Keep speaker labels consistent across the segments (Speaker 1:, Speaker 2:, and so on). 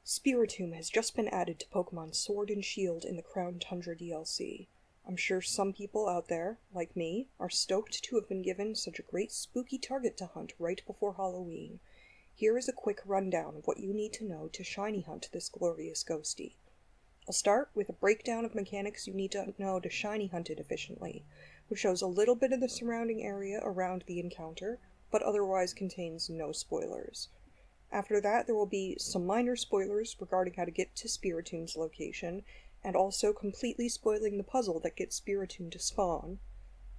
Speaker 1: Spiritomb has just been added to Pokemon Sword and Shield in the Crown Tundra DLC. I'm sure some people out there, like me, are stoked to have been given such a great spooky target to hunt right before Halloween. Here is a quick rundown of what you need to know to shiny hunt this glorious ghostie. I'll start with a breakdown of mechanics you need to know to shiny hunt it efficiently, which shows a little bit of the surrounding area around the encounter, but otherwise contains no spoilers. After that, there will be some minor spoilers regarding how to get to Spiritomb's location, and also completely spoiling the puzzle that gets Spiritomb to spawn.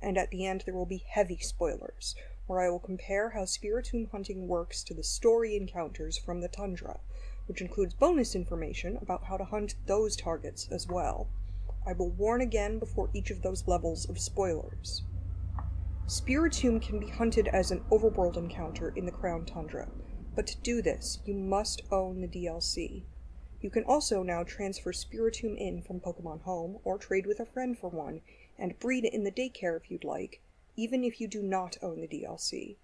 Speaker 1: And at the end, there will be heavy spoilers, where I will compare how Spiritomb hunting works to the story encounters from the Tundra, which includes bonus information about how to hunt those targets as well. I will warn again before each of those levels of spoilers. Spiritomb can be hunted as an overworld encounter in the Crown Tundra, but to do this, you must own the DLC. You can also now transfer Spiritomb in from Pokemon Home, or trade with a friend for one, and breed it in the daycare if you'd like, even if you do not own the DLC.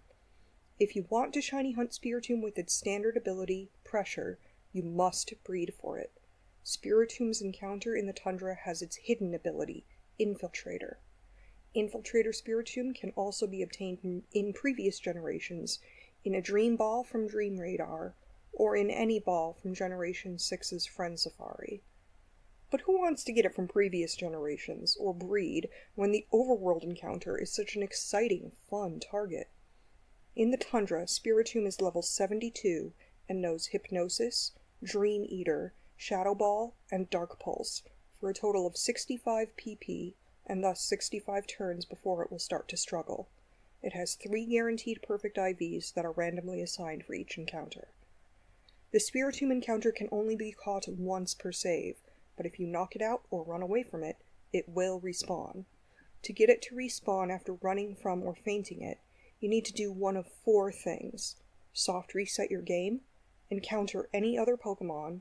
Speaker 1: If you want to shiny hunt Spiritomb with its standard ability, Pressure, you must breed for it. Spiritomb's encounter in the Tundra has its hidden ability, Infiltrator. Infiltrator Spiritomb can also be obtained in previous generations, in a Dream Ball from Dream Radar, or in any ball from Generation 6's Friend Safari. But who wants to get it from previous generations, or breed, when the overworld encounter is such an exciting, fun target? In the Tundra, Spiritomb is level 72, and knows Hypnosis, Dream Eater, Shadow Ball, and Dark Pulse, for a total of 65 PP, and thus 65 turns before it will start to struggle. It has 3 guaranteed perfect IVs that are randomly assigned for each encounter. The Spiritomb encounter can only be caught once per save, but if you knock it out or run away from it, it will respawn. To get it to respawn after running from or fainting it, you need to do one of 4 things: soft reset your game, encounter any other Pokemon,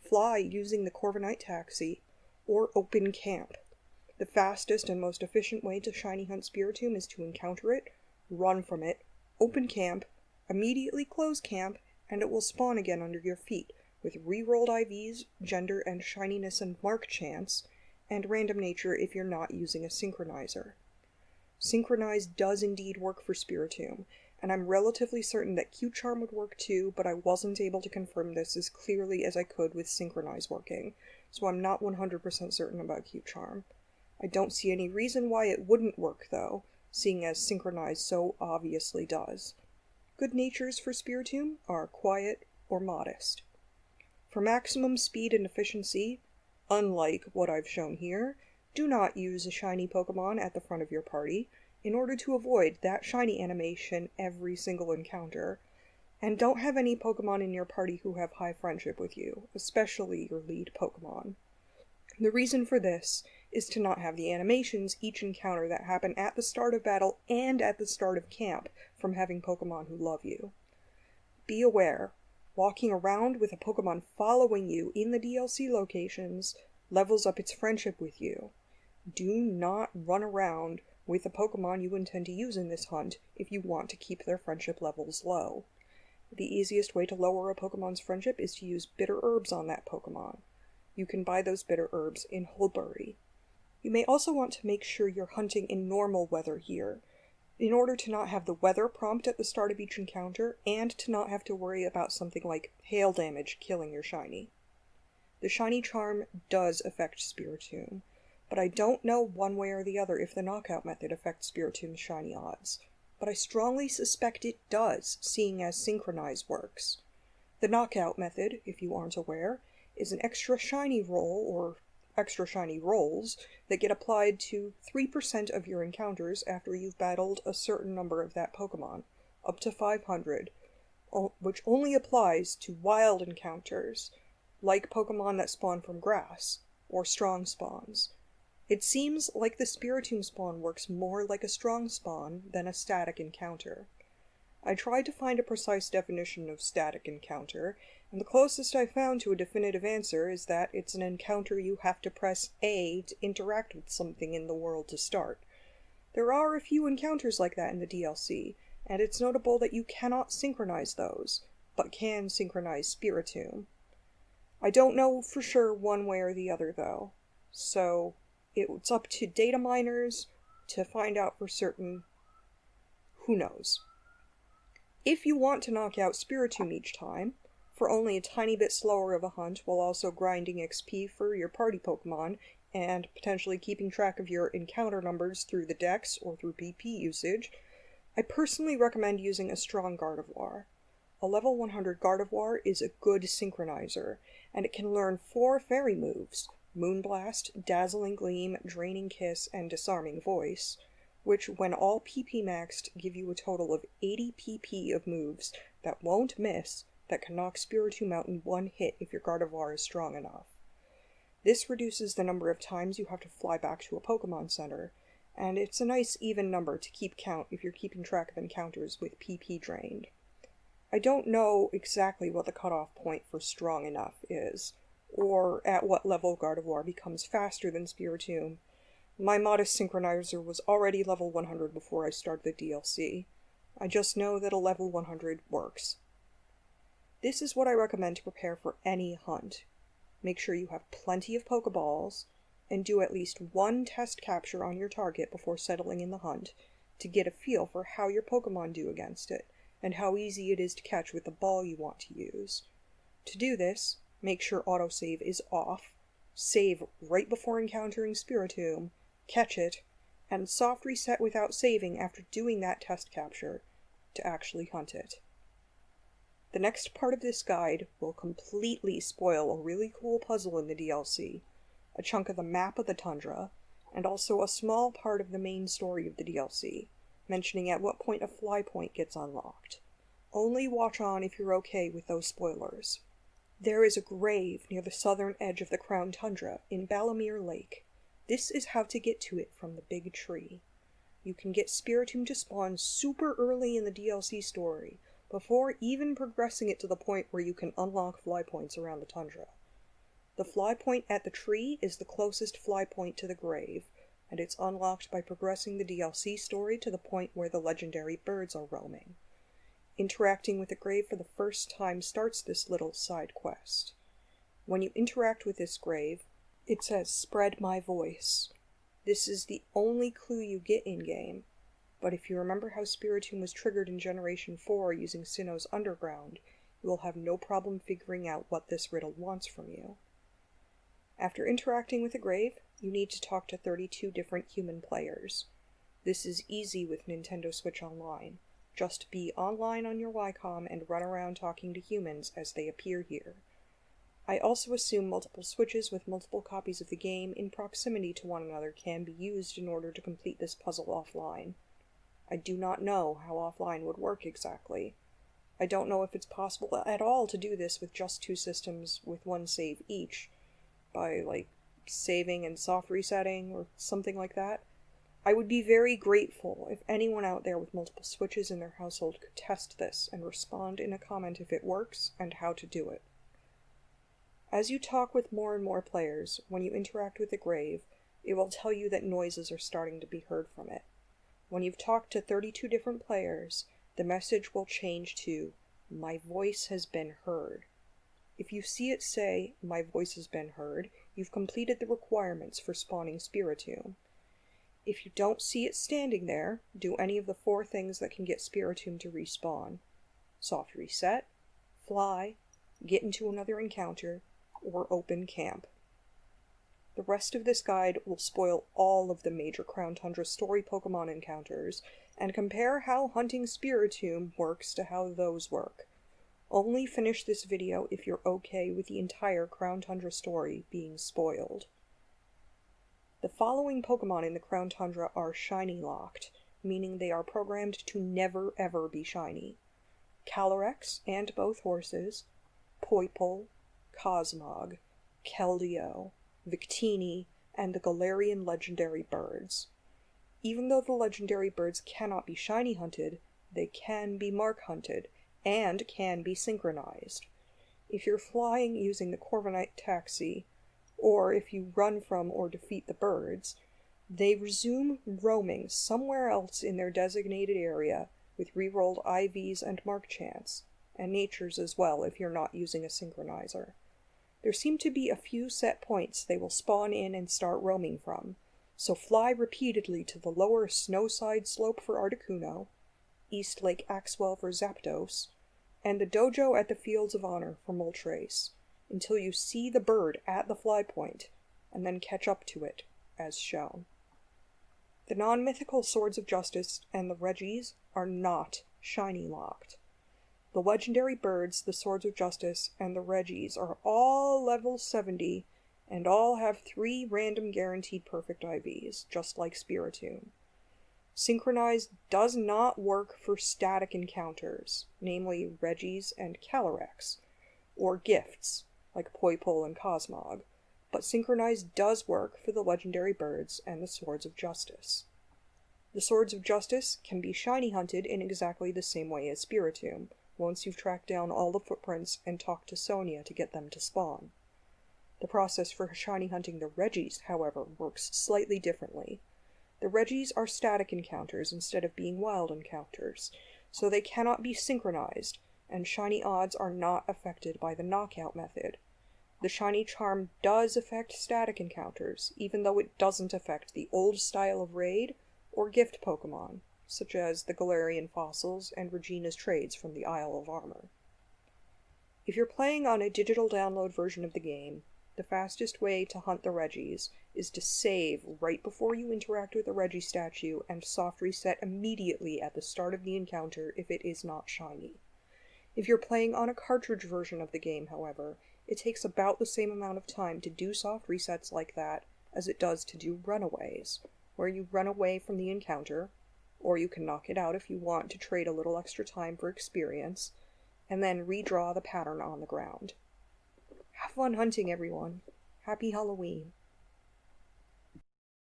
Speaker 1: fly using the Corviknight taxi, or open camp. The fastest and most efficient way to shiny hunt Spiritomb is to encounter it, run from it, open camp, immediately close camp, and it will spawn again under your feet, with re-rolled IVs, gender and shininess and mark chance, and random nature if you're not using a synchronizer. Synchronize does indeed work for Spiritomb, and I'm relatively certain that Q-Charm would work too, but I wasn't able to confirm this as clearly as I could with Synchronize working, so I'm not 100% certain about Q-Charm. I don't see any reason why it wouldn't work, though, seeing as Synchronize so obviously does. Good natures for Spiritomb are quiet or modest. For maximum speed and efficiency, unlike what I've shown here, do not use a shiny Pokemon at the front of your party, in order to avoid that shiny animation every single encounter, and don't have any Pokemon in your party who have high friendship with you, especially your lead Pokemon. The reason for this is to not have the animations each encounter that happen at the start of battle and at the start of camp from having Pokemon who love you. Be aware, walking around with a Pokemon following you in the DLC locations levels up its friendship with you. Do not run around with a Pokemon you intend to use in this hunt if you want to keep their friendship levels low. The easiest way to lower a Pokemon's friendship is to use bitter herbs on that Pokemon. You can buy those bitter herbs in Hulbury. You may also want to make sure you're hunting in normal weather here, in order to not have the weather prompt at the start of each encounter, and to not have to worry about something like hail damage killing your shiny. The shiny charm does affect Spiritomb, but I don't know one way or the other if the knockout method affects Spiritomb's shiny odds, but I strongly suspect it does, seeing as Synchronize works. The knockout method, if you aren't aware, is an extra shiny roll, or extra shiny rolls, that get applied to 3% of your encounters after you've battled a certain number of that Pokemon, up to 500, which only applies to wild encounters, like Pokemon that spawn from grass, or strong spawns. It seems like the Spiritomb spawn works more like a strong spawn than a static encounter. I tried to find a precise definition of static encounter, and the closest I found to a definitive answer is that it's an encounter you have to press A to interact with something in the world to start. There are a few encounters like that in the DLC, and it's notable that you cannot synchronize those, but can synchronize Spiritomb. I don't know for sure one way or the other, though. So it's up to data miners to find out for certain. Who knows? If you want to knock out Spiritomb each time, for only a tiny bit slower of a hunt while also grinding XP for your party Pokemon, and potentially keeping track of your encounter numbers through the dex or through PP usage, I personally recommend using a strong Gardevoir. A level 100 Gardevoir is a good synchronizer, and it can learn 4 fairy moves: Moonblast, Dazzling Gleam, Draining Kiss, and Disarming Voice, which, when all PP maxed, give you a total of 80 PP of moves that won't miss, that can knock Spiritomb out in one hit if your Gardevoir is strong enough. This reduces the number of times you have to fly back to a Pokemon Center, and it's a nice even number to keep count if you're keeping track of encounters with PP drained. I don't know exactly what the cutoff point for strong enough is, or at what level Gardevoir becomes faster than Spiritomb. My modest synchronizer was already level 100 before I started the DLC. I just know that a level 100 works. This is what I recommend to prepare for any hunt. Make sure you have plenty of Pokeballs, and do at least one test capture on your target before settling in the hunt, to get a feel for how your Pokemon do against it, and how easy it is to catch with the ball you want to use. To do this, make sure autosave is off, save right before encountering Spiritomb, catch it, and soft reset without saving after doing that test capture to actually hunt it. The next part of this guide will completely spoil a really cool puzzle in the DLC, a chunk of the map of the tundra, and also a small part of the main story of the DLC, mentioning at what point a fly point gets unlocked. Only watch on if you're okay with those spoilers. There is a grave near the southern edge of the Crown Tundra in Balamir Lake. This is how to get to it from the big tree. You can get Spiritomb to spawn super early in the DLC story, before even progressing it to the point where you can unlock fly points around the tundra. The fly point at the tree is the closest fly point to the grave, and it's unlocked by progressing the DLC story to the point where the legendary birds are roaming. Interacting with the grave for the first time starts this little side quest. When you interact with this grave, it says "Spread my voice." This is the only clue you get in-game, but if you remember how Spiritomb was triggered in Generation 4 using Sinnoh's Underground, you will have no problem figuring out what this riddle wants from you. After interacting with the grave, you need to talk to 32 different human players. This is easy with Nintendo Switch Online. Just be online on your Wacom and run around talking to humans as they appear here. I also assume multiple Switches with multiple copies of the game in proximity to one another can be used in order to complete this puzzle offline. I do not know how offline would work exactly. I don't know if it's possible at all to do this with just 2 systems with 1 save each, by saving and soft resetting or something like that. I would be very grateful if anyone out there with multiple Switches in their household could test this and respond in a comment if it works and how to do it. As you talk with more and more players, when you interact with the grave, it will tell you that noises are starting to be heard from it. When you've talked to 32 different players, the message will change to "My voice has been heard." If you see it say "My voice has been heard," you've completed the requirements for spawning Spiritomb. If you don't see it standing there, do any of the 4 things that can get Spiritomb to respawn: soft reset, fly, get into another encounter, or open camp. The rest of this guide will spoil all of the major Crown Tundra story Pokemon encounters, and compare how hunting Spiritomb works to how those work. Only finish this video if you're okay with the entire Crown Tundra story being spoiled. The following Pokemon in the Crown Tundra are shiny locked, meaning they are programmed to never ever be shiny. Calyrex and both horses, Poipole, Cosmog, Keldeo, Victini, and the Galarian legendary birds. Even though the legendary birds cannot be shiny hunted, they can be mark hunted, and can be synchronized. If you're flying using the Corviknight taxi, or if you run from or defeat the birds, they resume roaming somewhere else in their designated area with rerolled IVs and mark chance, and natures as well if you're not using a synchronizer. There seem to be a few set points they will spawn in and start roaming from, so fly repeatedly to the lower Snowside slope for Articuno, East Lake Axwell for Zapdos, and the dojo at the Fields of Honor for Moltres, until you see the bird at the fly point, and then catch up to it, as shown. The non-mythical Swords of Justice and the Regis are not shiny locked. The legendary birds, the Swords of Justice, and the Regis are all level 70, and all have 3 random guaranteed perfect IVs, just like Spiritomb. Synchronize does not work for static encounters, namely Regis and Calyrex, or gifts, like Poipole and Cosmog, but Synchronize does work for the legendary birds and the Swords of Justice. The Swords of Justice can be shiny hunted in exactly the same way as Spiritomb, once you've tracked down all the footprints and talked to Sonia to get them to spawn. The process for shiny hunting the Regis, however, works slightly differently. The Regis are static encounters instead of being wild encounters, so they cannot be synchronized, and shiny odds are not affected by the knockout method. The shiny charm does affect static encounters, even though it doesn't affect the old style of raid or gift Pokemon, such as the Galarian fossils and Regina's trades from the Isle of Armor. If you're playing on a digital download version of the game, the fastest way to hunt the Regis is to save right before you interact with the Regi statue and soft reset immediately at the start of the encounter if it is not shiny. If you're playing on a cartridge version of the game, however, it takes about the same amount of time to do soft resets like that as it does to do runaways, where you run away from the encounter, or you can knock it out if you want to trade a little extra time for experience, and then redraw the pattern on the ground. Have fun hunting, everyone. Happy Halloween.